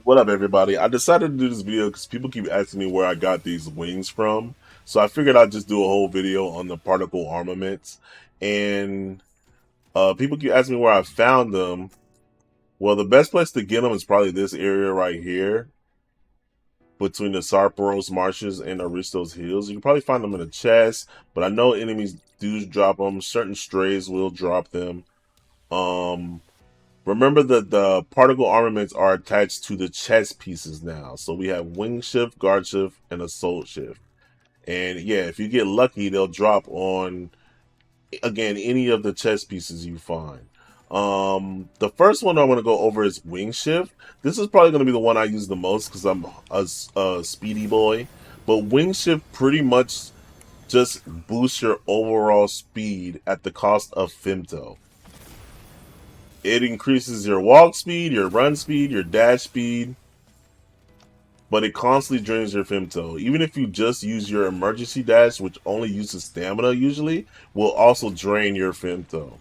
What up, everybody? I decided to do this video because people keep asking me where I got these wings from. So I figured I'd just do a whole video on the particle armaments. And people keep asking me where I found them. Well, the best place to get them is probably this area right here, between the Sarperos marshes and Aristos hills. You can probably find them in a chest, but I know enemies do drop them. Certain strays will drop them. Um, Remember that the particle armaments are attached to the chest pieces now. So we have wing shift, guard shift, and assault shift. And yeah, if you get lucky, they'll drop on, again, any of the chest pieces you find. The first one I want to go over is wing shift. This is probably going to be the one I use the most because I'm a speedy boy. But wing shift pretty much just boosts your overall speed at the cost of femto. It increases your walk speed, your run speed, your dash speed, but it constantly drains your femto. Even if you just use your emergency dash, which only uses stamina usually, will also drain your femto.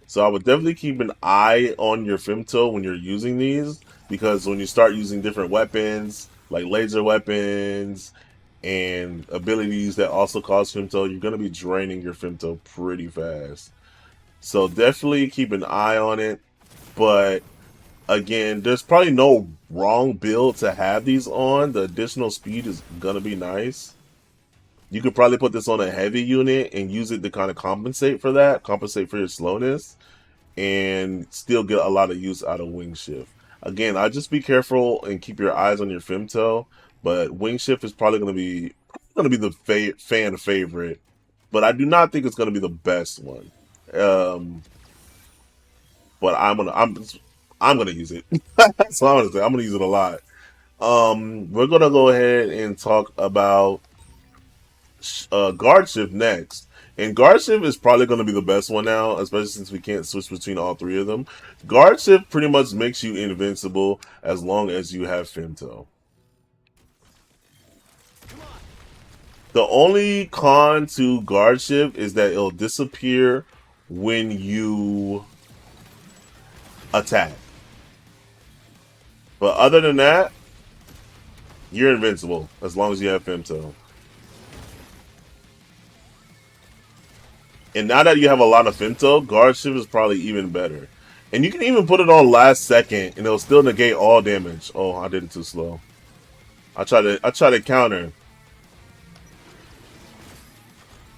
So I would definitely keep an eye on your femto when you're using these, because when you start using different weapons, like laser weapons and abilities that also cause femto, you're going to be draining your femto pretty fast. So definitely keep an eye on it. But again, there's probably no wrong build to have these on. The additional speed is gonna be nice. You could probably put this on a heavy unit and use it to kind of compensate for that, compensate for your slowness, and still get a lot of use out of wing shift. Again, I just be careful and keep your eyes on your femto. But wing shift is probably gonna be the fan favorite. But I do not think it's gonna be the best one. Um, but I'm gonna use it. That's what I'm gonna say. I'm gonna use it a lot. We're gonna go ahead and talk about guard shift next. And guard shift is probably gonna be the best one now, especially since we can't switch between all three of them. Guard shift pretty much makes you invincible as long as you have femto. The only con to guard shift is that it'll disappear when you attack. But other than that, you're invincible as long as you have femto. And now that you have a lot of femto, guard shift is probably even better. And you can even put it on last second, and it'll still negate all damage. Oh, I did it too slow. I try to counter.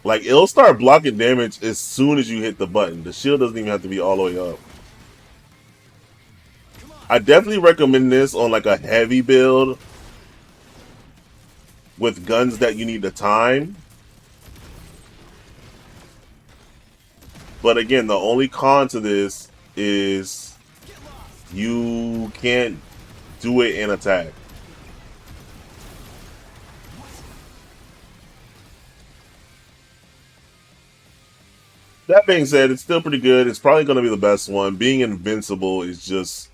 Like, it'll start blocking damage as soon as you hit the button. The shield doesn't even have to be all the way up. I definitely recommend this on like a heavy build with guns that you need to time. But again, the only con to this is you can't do it in attack. That being said, it's still pretty good. It's probably going to be the best one. Being invincible is just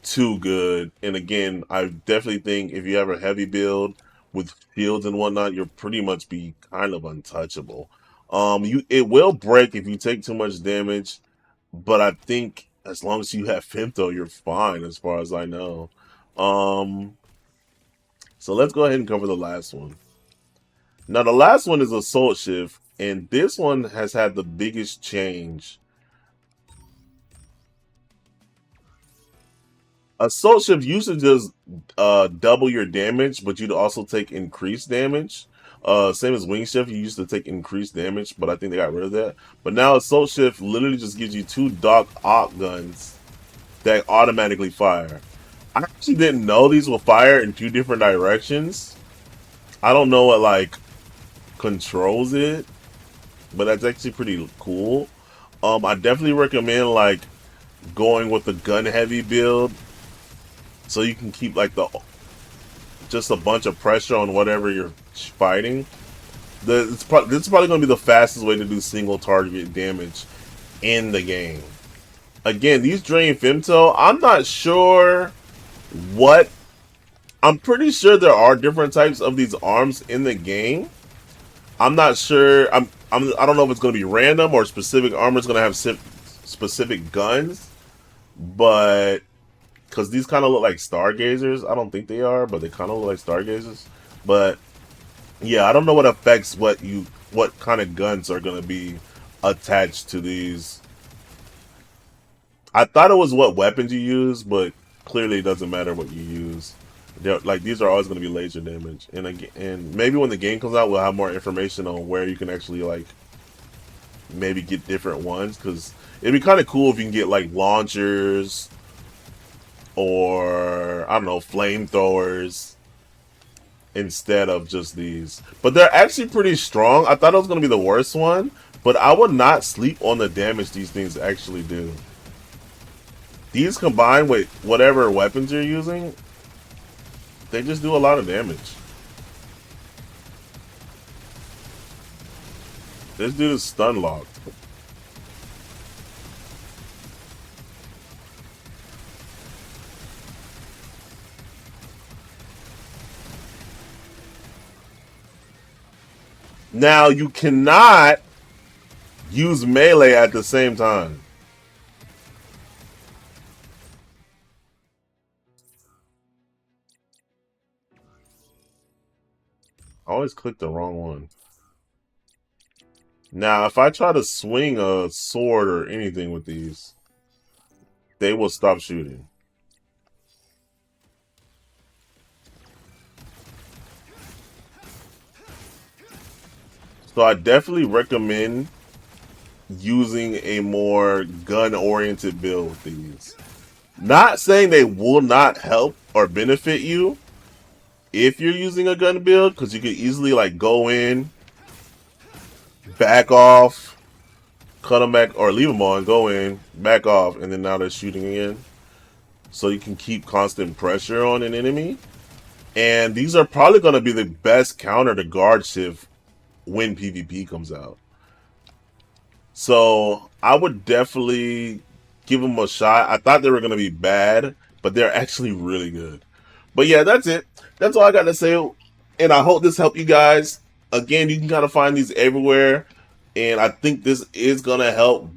too good. And again, I definitely think if you have a heavy build with shields and whatnot, you'll pretty much be kind of untouchable. It will break if you take too much damage, but I think as long as you have femto, you're fine as far as I know. Um, so let's go ahead and cover the last one. Now the last one is assault shift, and this one has had the biggest change. Assault shift used to just double your damage, but you'd also take increased damage. Same as wing shift, you used to take increased damage, but I think they got rid of that. But now assault shift literally just gives you two Doc Ock guns that automatically fire. I actually didn't know these will fire in two different directions. I don't know what like controls it, but that's actually pretty cool. I definitely recommend like going with the gun heavy build so you can keep like the just a bunch of pressure on whatever you're fighting. This is probably going to be the fastest way to do single target damage in the game. Again, these drain femto. I'm not sure what. I'm pretty sure there are different types of these arms in the game. I'm not sure. I don't know if it's going to be random or specific armor is going to have specific guns, but because these kind of look like stargazers. I don't think they are, but they kind of look like stargazers. But yeah, I don't know what affects what kind of guns are gonna be attached to these. I thought it was what weapons you use, but clearly it doesn't matter what you use. Like these are always going to be laser damage, and again, and maybe when the game comes out, we'll have more information on where you can actually like maybe get different ones. Because it'd be kind of cool if you can get like launchers or I don't know flamethrowers instead of just these. But they're actually pretty strong. I thought it was going to be the worst one, but I would not sleep on the damage these things actually do. These combined with whatever weapons you're using, they just do a lot of damage. This dude is stun locked. Now you cannot use melee at the same time. I always click the wrong one. Now, if I try to swing a sword or anything with these, they will stop shooting. So I definitely recommend using a more gun-oriented build with these. Not saying they will not help or benefit you if you're using a gun build, because you could easily like go in, back off, cut them back, or leave them on, go in, back off, and then now they're shooting again. So you can keep constant pressure on an enemy. And these are probably going to be the best counter to guard shift when PvP comes out. So I would definitely give them a shot. I thought they were going to be bad, but they're actually really good. But yeah, that's it. That's all I got to say. And I hope this helped you guys. Again, you can kind of find these everywhere. And I think this is going to help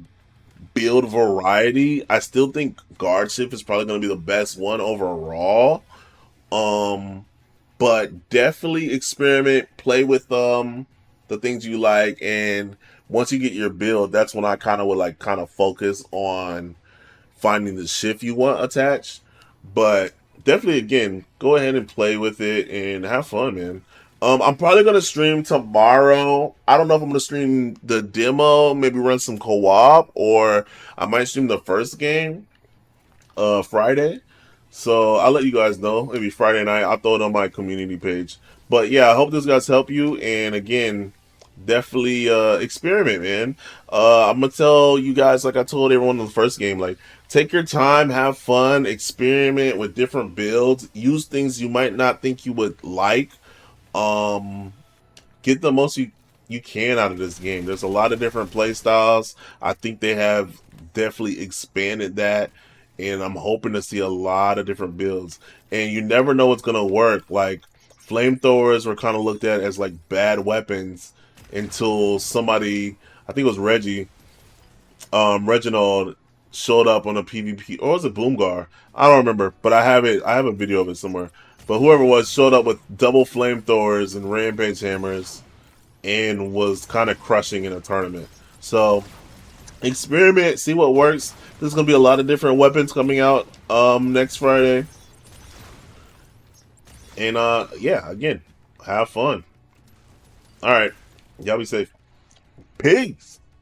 build variety. I still think guard shift is probably going to be the best one overall. But definitely experiment, play with the things you like, and once you get your build, that's when I kind of would like kind of focus on finding the shift you want attached. But definitely, again, go ahead and play with it and have fun, man. I'm probably gonna stream tomorrow. I don't know if I'm gonna stream the demo, maybe run some co-op, or I might stream the first game Friday. So I'll let you guys know. Maybe Friday night. I'll throw it on my community page. But yeah, I hope this guys help you. And again, definitely experiment, man. I'm gonna tell you guys, like I told everyone in the first game, like take your time, have fun, experiment with different builds, use things you might not think you would like. Um, get the most you can out of this game. There's a lot of different play styles. I think they have definitely expanded that, and I'm hoping to see a lot of different builds. And you never know what's gonna work. Like flamethrowers were kind of looked at as like bad weapons until somebody, I think it was Reginald showed up on a PvP, or was it Boomgar? I don't remember, but I have it. I have a video of it somewhere. But whoever it was showed up with double flamethrowers and rampage hammers and was kind of crushing in a tournament. So experiment, see what works. There's gonna be a lot of different weapons coming out next Friday. And yeah, again, have fun. Alright. Y'all be safe. Peace.